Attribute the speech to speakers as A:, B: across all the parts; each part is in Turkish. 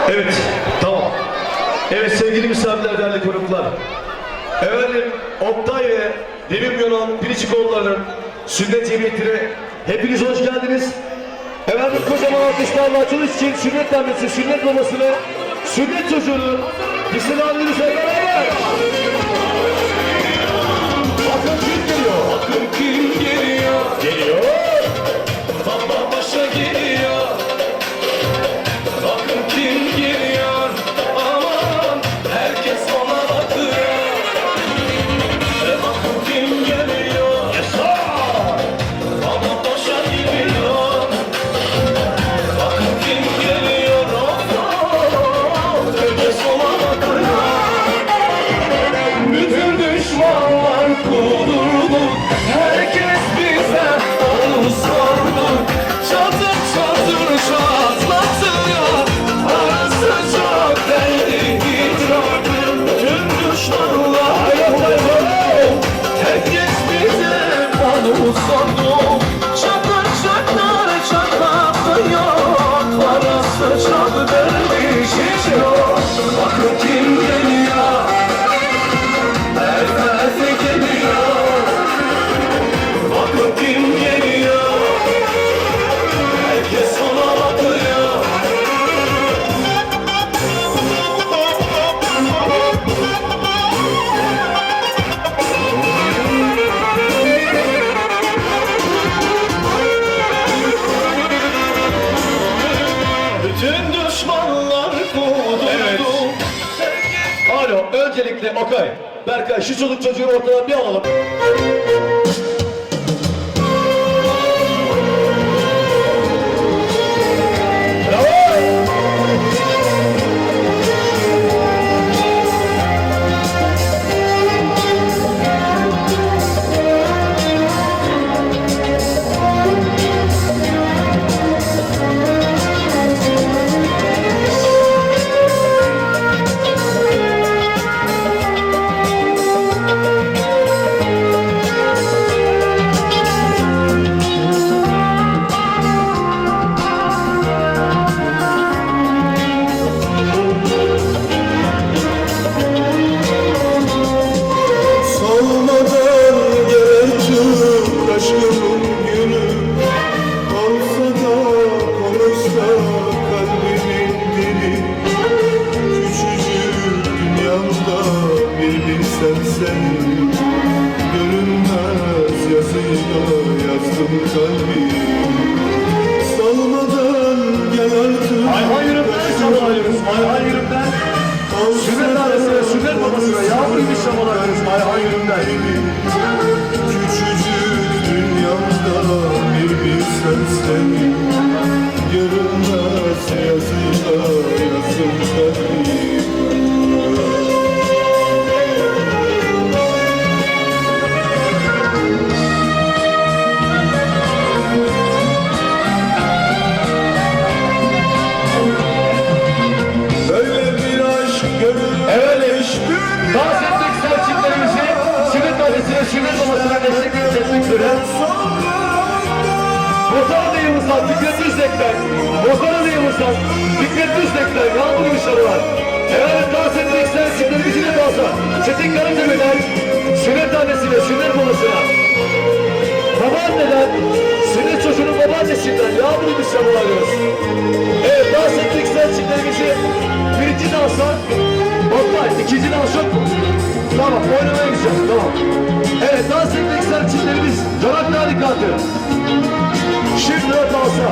A: Evet, tamam. Evet sevgili misafirler, değerli konuklar. Efendim, Oktay ve Demir Yonan Biricikoğulları'nın sünnet cemiyetine hepiniz hoş geldiniz. Efendim kocaman alkışlarla açılış için sünnet annesi, sünnet babasını, sünnet çocuğunu İslam'ın beraber. Bakın kim geliyor?
B: Bakın kim geliyor?
A: Geliyor.
B: Baba başa geliyor. Bakın kim geliyor? Aman herkes ona bakıyor. Bakın kim geliyor?
A: Yaşar.
B: Baba başa geliyor. Bakın kim geliyor? Herkes ona bakıyor. Bütün düşmanlar kudurdu. Herkes bize onu sordu. Çatır çatır çatlatıyor. Arası çok belli gidiyor. Bütün düşmanlar herkes bize onu sordu. Çatır çatır çatlatıyor. Arası çok belli gidiyor. Bakın kim geliyor? Herkese geliyor. Bakın kim geliyor. Herkes ona bakıyor. Bütün düşmanlar kovuldu.
A: Evet. Alo, öncelikle Okay, Berkay şu çoluk çocuğu ortadan bir alalım. Bravo!
C: Solmadan gelecek aşkımın günü. Olsa da konuşsa kalbimin dili. Küçücük dünyamda bir bilsem seni. Görünmez yazıyla yazdım kalbimi. Solmadan gel artık.
A: Ayhan Yürüm'den şamal alıyoruz. Ayhan Yürüm'den. Sünnet annesine, sünnet babasına yağmur gibi şamal alıyoruz. Ayhan Yürüm'den.
C: Küçücük dünyamda bir bilsem seni. Görünmez yazıyla yazım kalbim. Böyle bir aşk görülmemiş
A: Dans etmek isteyen çiftlerimizi sünnet annesine, sünnet babasına destek etmek üzere. Motor adayımızdan Fikret Düzdek'ten, motor adayımızdan Fikret Düzdek'ten yağmur yuşları var. Evet, dans etmek isteyen çiftlerimizi de dansa. Çetin Karatepe'den sünnet annesine, sünnet babasına. Babaanneden, sünnet çocuğunun babaannesinden yağmur yuşları alıyoruz. Evet, dans etmek isteyen çiftlerimizi birinci dansa, Oktay, ikinci dans yok mu? Tamam, oynamaya gideceğiz, tamam. Evet, dans etmek isteyen çiftlerimiz Corak Tarikatı. Şimdi dansa.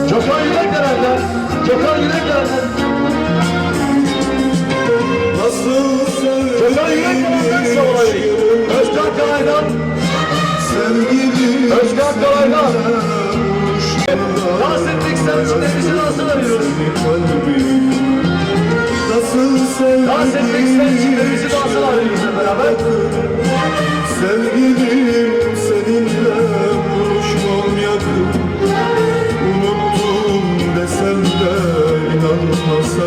A: Gökhan Yürekleren'den, Gökhan Yürekleren'den.
C: Nasıl
A: Gökhan Yürekleren'den savunayım. Özkan Kalay'dan,
C: sevgilim
A: Özkan Kalay'dan. Dans etmek isteyen çiftlerimizi dansa arıyoruz.
C: Nasıl
A: Dans etmek isteyen çiftlerimizi dansa arıyoruz hep beraber.
C: sevgilim seninle buluşmam yakın. Unuttum desem de inanmasa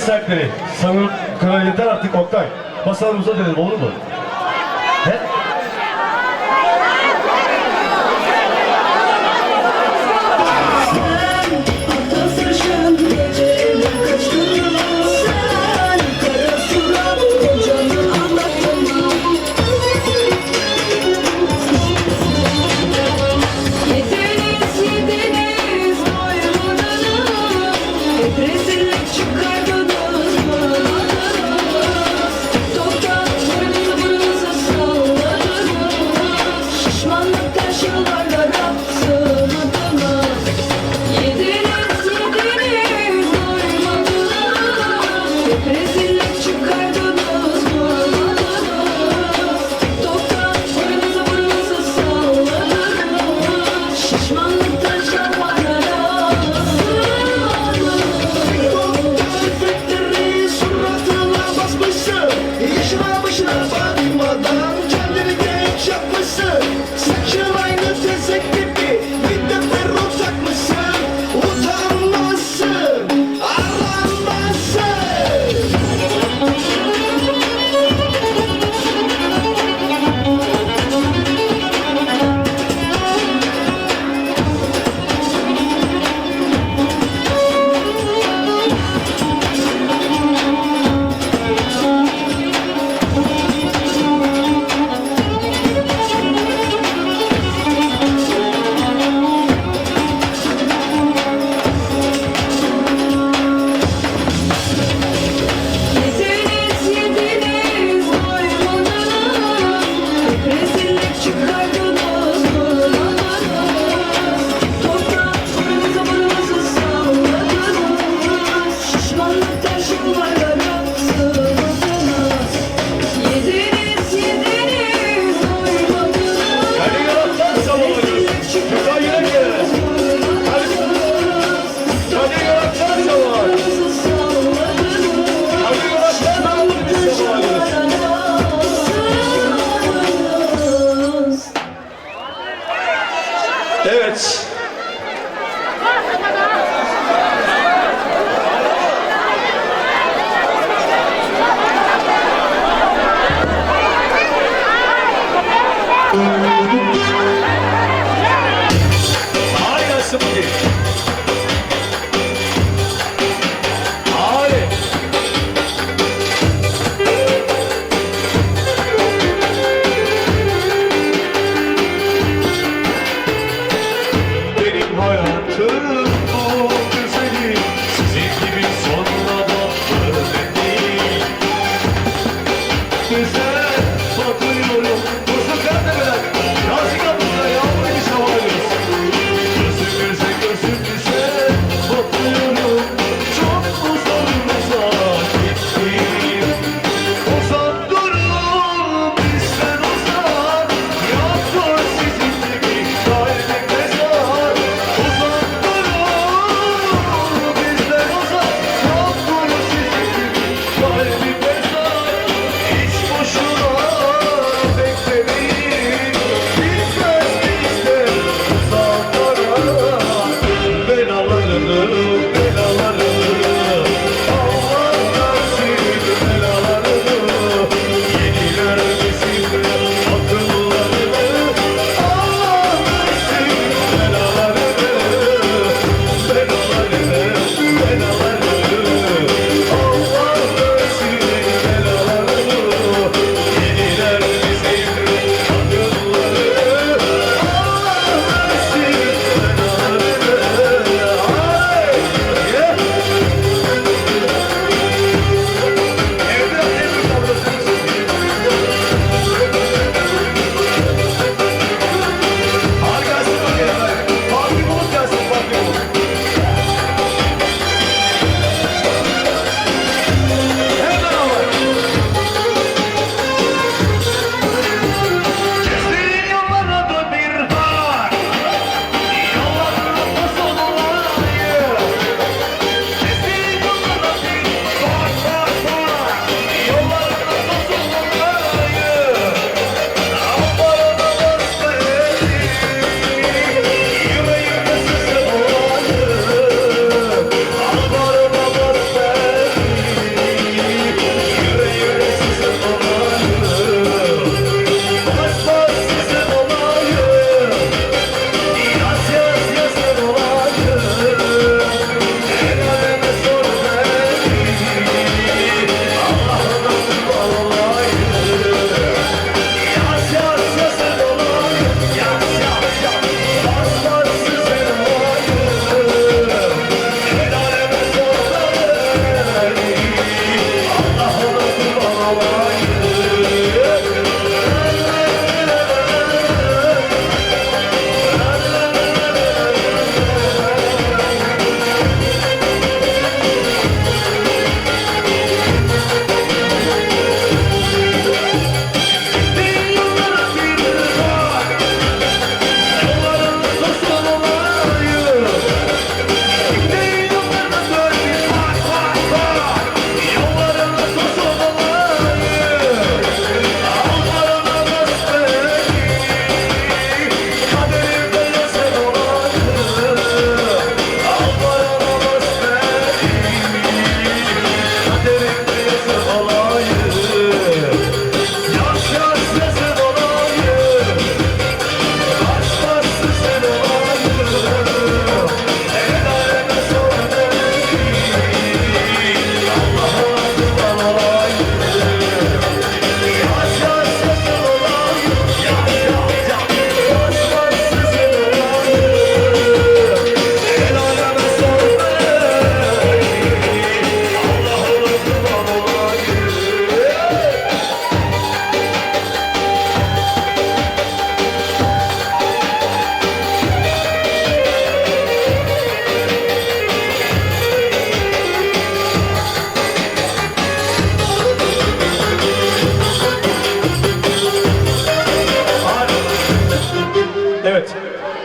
A: sahipleri. Sanırım kadar yeter artık Oktay. Masamıza dönelim olur mu? He?
D: Atasın geceyle kaçtın sen. Kara surat kocanı anlatamam. Yediniz doymadınız. Hep rezillik çıkardınız bana. Topraklarınızı salladınız. Şişmanlıktan şıllarlara sığmadınız. Yediniz doymadınız. Hep rezillik çıkardınız bana. Topraklarınızı salladınız. Şişmanlıktan şıllarlara
B: Tüfekleri suratına basmışsın. Yaşına başına bakmadan kendini genç yapmışsın. Saçın aynı tezek gibi bir de ferro takmışsın. Utanmazsın, arlanmazsın.
D: Yediniz doymadınız. Hep rezillik çıkardınız bana. Topraklarınızı salladınız. Şişmanlıktan şıllarlara sığmadınız. Yediniz doymadınız.
A: Hadi yaratlar zamanınız. Güzel yine gel. Hadi yaratlar zamanınız. Hadi yaratlar zamanınız. Evet.